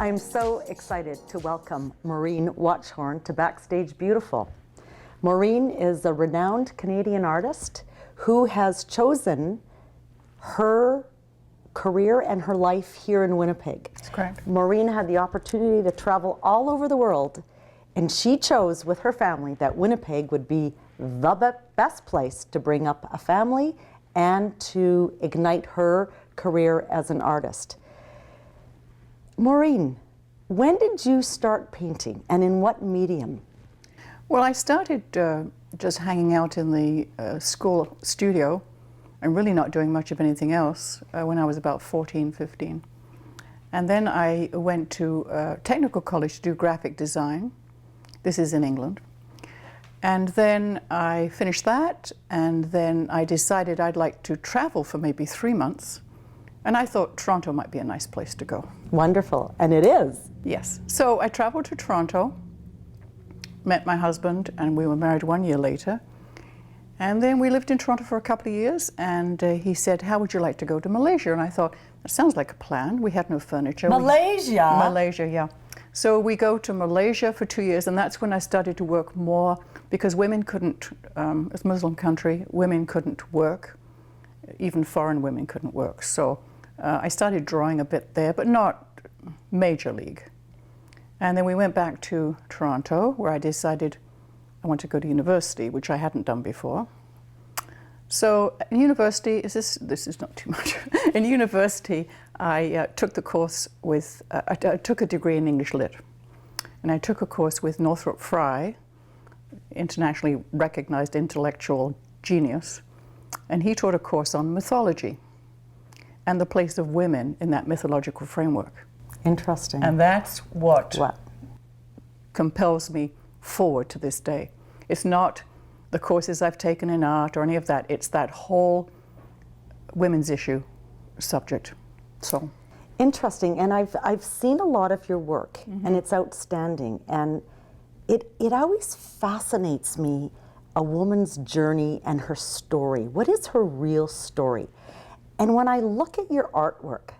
I'm so excited to welcome Maureen Watchorn to Backstage Beautiful. Maureen is a renowned Canadian artist who has chosen her career and her life here in Winnipeg. That's correct. Maureen had the opportunity to travel all over the world, and she chose with her family that Winnipeg would be the best place to bring up a family and to ignite her career as an artist. Maureen, when did you start painting and in what medium? Well, I started just hanging out in the school studio and really not doing much of anything else when I was about 14, 15. And then I went to technical college to do graphic design. This is in England. And then I finished that, and then I decided I'd like to travel for maybe 3 months. And I thought Toronto might be a nice place to go. Wonderful, and it is. Yes. So I traveled to Toronto, met my husband, and we were married 1 year later. And then we lived in Toronto for a couple of years, and he said, how would you like to go to Malaysia? And I thought, that sounds like a plan. We had no furniture. Malaysia? Malaysia, yeah. So we go to Malaysia for 2 years, and that's when I started to work more, because women couldn't, it's a Muslim country, women couldn't work. Even foreign women couldn't work. So I started drawing a bit there, but not major league. And then we went back to Toronto, where I decided I want to go to university, which I hadn't done before. So in university, this is not too much. In university, I took the course with, I took a degree in English Lit. And I took a course with Northrop Frye, internationally recognized intellectual genius. And he taught a course on mythology and the place of women in that mythological framework. Interesting. And that's what compels me forward to this day. It's not the courses I've taken in art or any of that. It's that whole women's issue subject. So interesting. And I've seen a lot of your work, and it's outstanding. And it always fascinates me, a woman's journey and her story. What is her real story? And when I look at your artwork,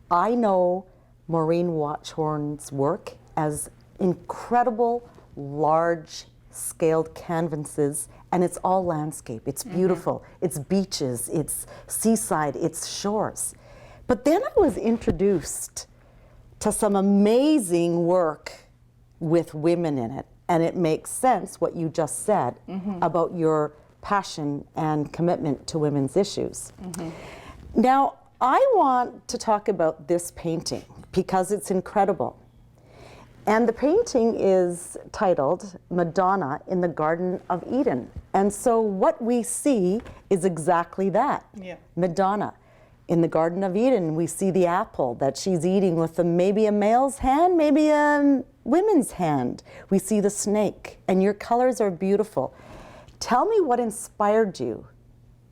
I know Maureen Watchorn's work as incredible, large-scaled canvases, and it's all landscape. It's beautiful. It's beaches, it's seaside, it's shores. But then I was introduced to some amazing work with women in it. And it makes sense what you just said about your passion and commitment to women's issues. Now, I want to talk about this painting because it's incredible. And the painting is titled Madonna in the Garden of Eden. And so what we see is exactly that, Madonna. In the Garden of Eden, we see the apple that she's eating with maybe a male's hand, maybe a women's hand. We see the snake, and your colors are beautiful. Tell me what inspired you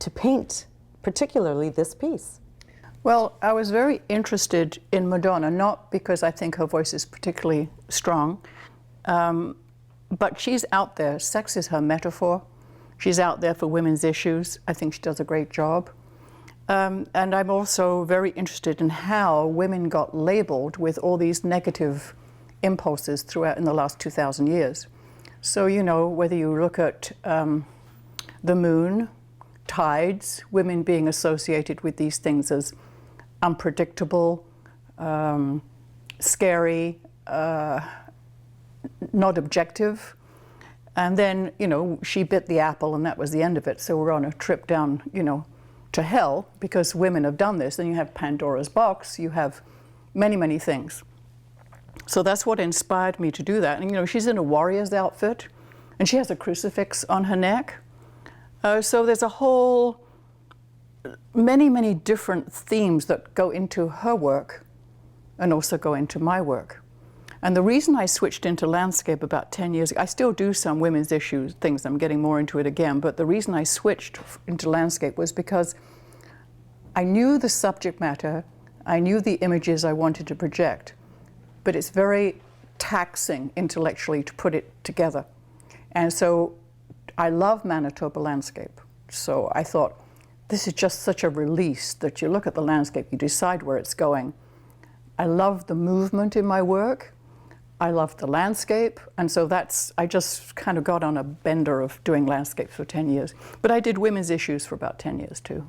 to paint, particularly this piece. Well, I was very interested in Madonna, not because I think her voice is particularly strong, but she's out there. Sex is her metaphor. She's out there for women's issues. I think she does a great job. And I'm also very interested in how women got labeled with all these negative impulses throughout in the last 2,000 years. So, you know, whether you look at the moon, tides, women being associated with these things as unpredictable, scary, not objective. And then, you know, she bit the apple and that was the end of it. So we're on a trip down, you know, to hell because women have done this. Then you have Pandora's box, you have many, many things. So that's what inspired me to do that. And you know, she's in a warrior's outfit and she has a crucifix on her neck. So there's a whole, many, many different themes that go into her work and also go into my work. And the reason I switched into landscape about 10 years ago, I still do some women's issues things, I'm getting more into it again, but the reason I switched into landscape was because I knew the subject matter, I knew the images I wanted to project, but it's very taxing intellectually to put it together. And so I love Manitoba landscape. So I thought, this is just such a release that you look at the landscape, you decide where it's going, I love the movement in my work. I love the landscape, and so I just kind of got on a bender of doing landscapes for 10 years. But I did women's issues for about 10 years too.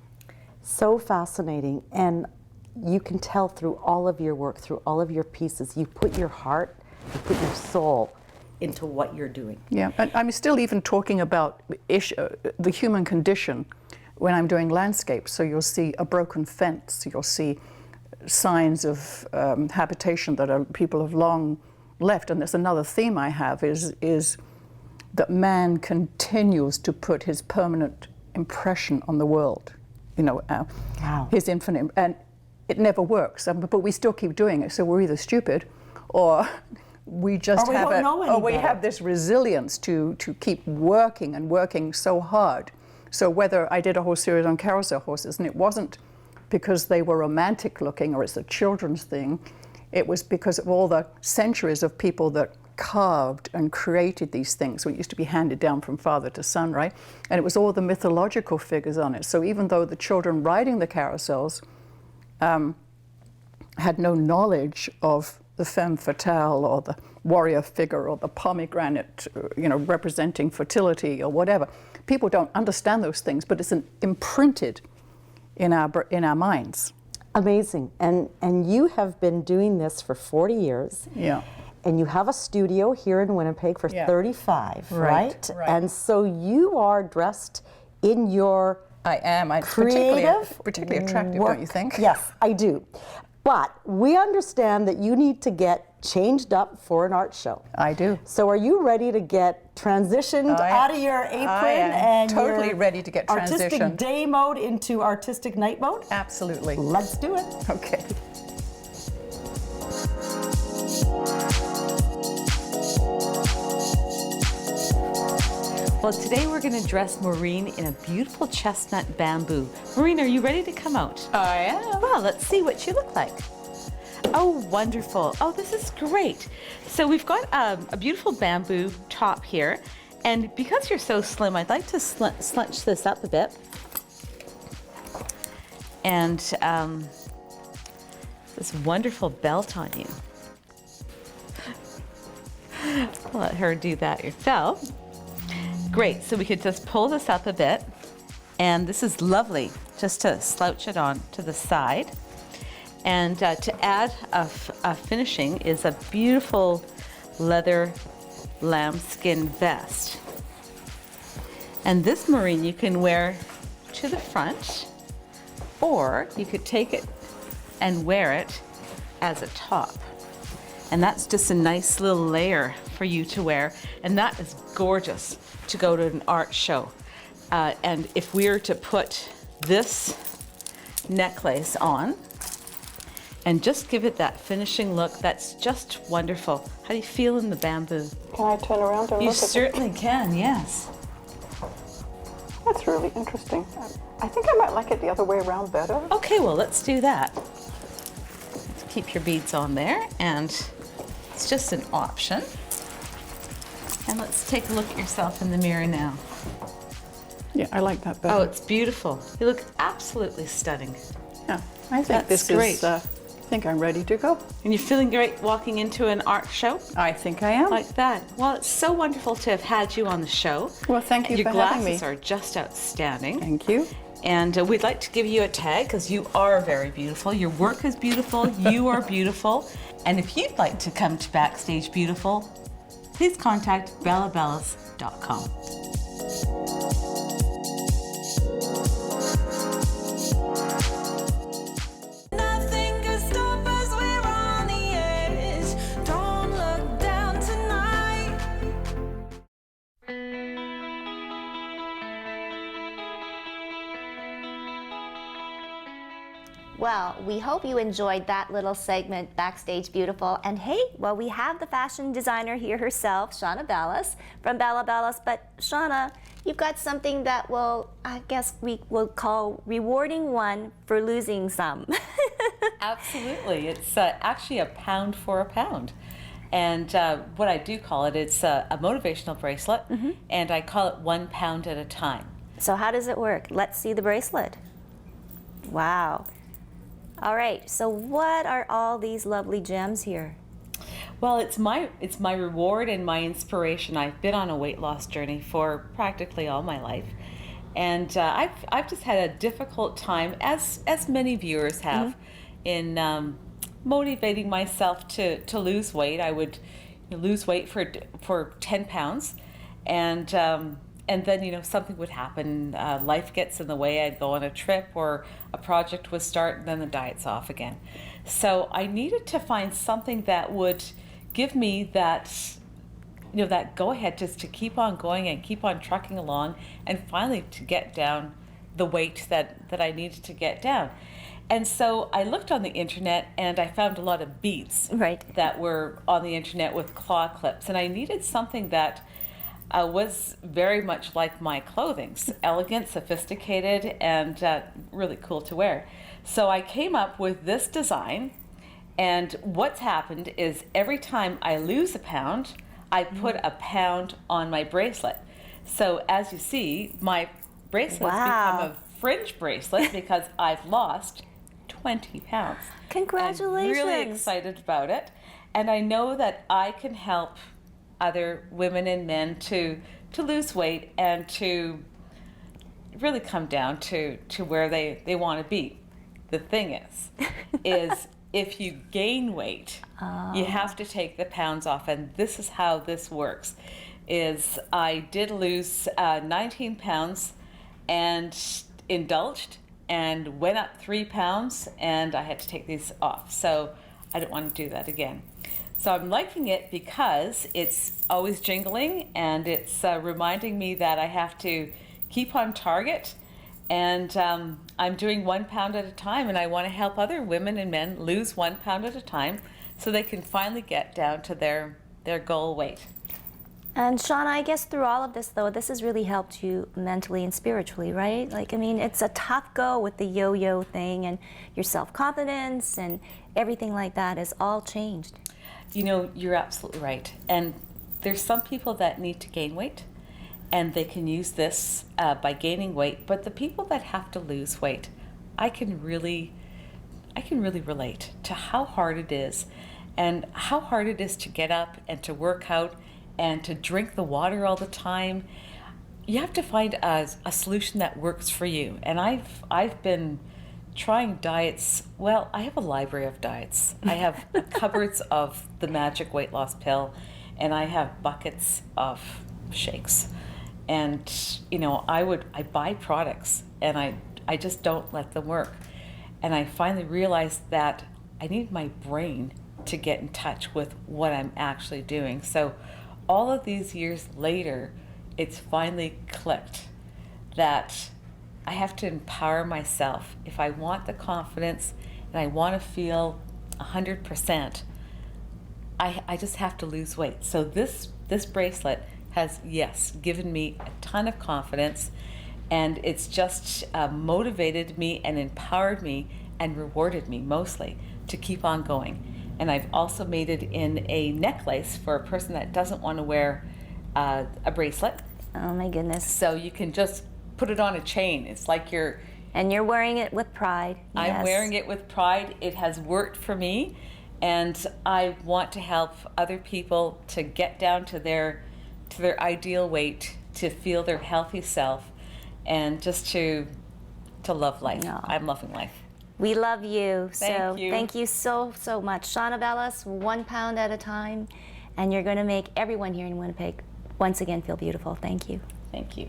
So fascinating, and you can tell through all of your work, through all of your pieces, you put your heart, you put your soul into what you're doing. Yeah, and I'm still even talking about the human condition when I'm doing landscapes. So you'll see a broken fence, you'll see signs of habitation that people have long left. And there's another theme I have is that man continues to put his permanent impression on the world, Wow. his infinite, and it never works, but we still keep doing it. So we're either stupid or we just Or we have don't know any we better. have this resilience to keep working and working so hard. So whether I did a whole series on carousel horses, and it wasn't because they were romantic looking or it's a children's thing, it was because of all the centuries of people that carved and created these things. So it used to be handed down from father to son, right? And it was all the mythological figures on it. So even though the children riding the carousels had no knowledge of the femme fatale or the warrior figure or the pomegranate, representing fertility or whatever, people don't understand those things, but it's imprinted in our minds. Amazing. And you have been doing this for 40 years. Yeah. And you have a studio here in Winnipeg for Yeah. 35, Right, right? right. And so you are dressed in your I am. It's creative, particularly attractive, work. don't you think? Yes, I do. But we understand that you need to get changed up for an art show. I do. So are you ready to get transitioned out of your apron am and totally your ready to get artistic transitioned. day mode into artistic night mode? Absolutely. Let's do it. Okay. Well, today we're going to dress Maureen in a beautiful chestnut bamboo. Maureen, are you ready to come out? I am. Well, let's see what you look like. Oh, wonderful. Oh, this is great. So we've got a beautiful bamboo top here. And because you're so slim, I'd like to slunch this up a bit. And this wonderful belt on you. Let her do that yourself. Great, so we could just pull this up a bit. And this is lovely, just to slouch it on to the side. And to add a finishing is a beautiful leather lambskin vest. And this, Maureen, you can wear to the front, or you could take it and wear it as a top. And that's just a nice little layer for you to wear. And that is gorgeous to go to an art show. And if we were to put this necklace on and just give it that finishing look, that's just wonderful. How do you feel in the bamboo? Can I turn around and You look at certainly can, yes. That's really interesting. I think I might like it the other way around better. Okay, well, let's do that. Let's keep your beads on there, and it's just an option. And let's take a look at yourself in the mirror now. Yeah, I like that better. Oh, it's beautiful. You look absolutely stunning. Yeah, I think That's this great. is. I think I'm ready to go. And you're feeling great walking into an art show I think I am. like that. Well, it's so wonderful to have had you on the show. Well, thank you Your for having me. glasses are just outstanding. Thank you. And we'd like to give you a tag because you are very beautiful. Your work is beautiful. You are beautiful. And if you'd like to come to Backstage Beautiful, please contact bellabellas.com. Nothing can stop us, we're on the edge. Don't look down tonight. Well, we hope you enjoyed that little segment, Backstage Beautiful. And hey, well, we have the fashion designer here herself, Shauna Bellas from Bella Bellas. But Shauna, you've got something that will, I guess we will call rewarding one for losing some. Absolutely. It's actually a pound for a pound. And what I do call it, it's a motivational bracelet, and I call it 1 pound at a time. So how does it work? Let's see the bracelet. Wow. All right, so what are all these lovely gems here? Well, it's my reward and my inspiration. I've been on a weight loss journey for practically all my life, and I've just had a difficult time, as many viewers have, in motivating myself to lose weight. I would lose weight for 10 pounds, and then something would happen. Life gets in the way. I'd go on a trip or a project would start, and then the diet's off again. So I needed to find something that would give me that that go ahead just to keep on going and keep on trucking along, and finally to get down the weight that I needed to get down. And so I looked on the internet and I found a lot of beads that were on the internet with claw clips, and I needed something that was very much like my clothing, elegant, sophisticated, and really cool to wear. So I came up with this design, and what's happened is every time I lose a pound, I put a pound on my bracelet. So as you see, my bracelet's become a fringe bracelet because I've lost 20 pounds. Congratulations. I'm really excited about it. And I know that I can help other women and men to lose weight and to really come down to where they want to be. The thing is if you gain weight, you have to take the pounds off, and this is how this works. Is I did lose 19 pounds and indulged and went up 3 pounds, and I had to take these off. So I don't want to do that again. So I'm liking it because it's always jingling, and it's reminding me that I have to keep on target, and I'm doing 1 pound at a time, and I want to help other women and men lose 1 pound at a time so they can finally get down to their goal weight. And Shauna, I guess through all of this, though, this has really helped you mentally and spiritually, right? Like, I mean, it's a tough go with the yo-yo thing, and your self-confidence and everything like that has all changed. You're absolutely right. And there's some people that need to gain weight, and they can use this by gaining weight. But the people that have to lose weight, I can really relate to how hard it is, and how hard it is to get up and to work out and to drink the water all the time. You have to find a solution that works for you. And I've been trying diets. Well, I have a library of diets. I have cupboards of the magic weight loss pill, and I have buckets of shakes. And I buy products, and I just don't let them work. And I finally realized that I need my brain to get in touch with what I'm actually doing. So all of these years later, it's finally clicked that I have to empower myself. If I want the confidence and I want to feel 100%, I just have to lose weight. So this bracelet has, yes, given me a ton of confidence, and it's just motivated me and empowered me and rewarded me mostly to keep on going. And I've also made it in a necklace for a person that doesn't want to wear a bracelet. Oh my goodness. So you can just put it on a chain. It's like you're... And you're wearing it with pride. I'm Yes. wearing it with pride. It has worked for me, and I want to help other people to get down to their ideal weight, to feel their healthy self, and just to love life. No. I'm loving life. We love you. Thank you. Thank you so much. Shauna Bellis, 1 pound at a time. And you're going to make everyone here in Winnipeg once again feel beautiful. Thank you. Thank you.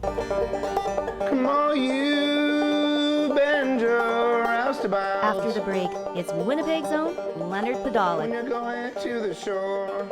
Come on, you bend your roustabouts. After the break, it's Winnipeg's own Leonard When Podolak. you're going to the shore.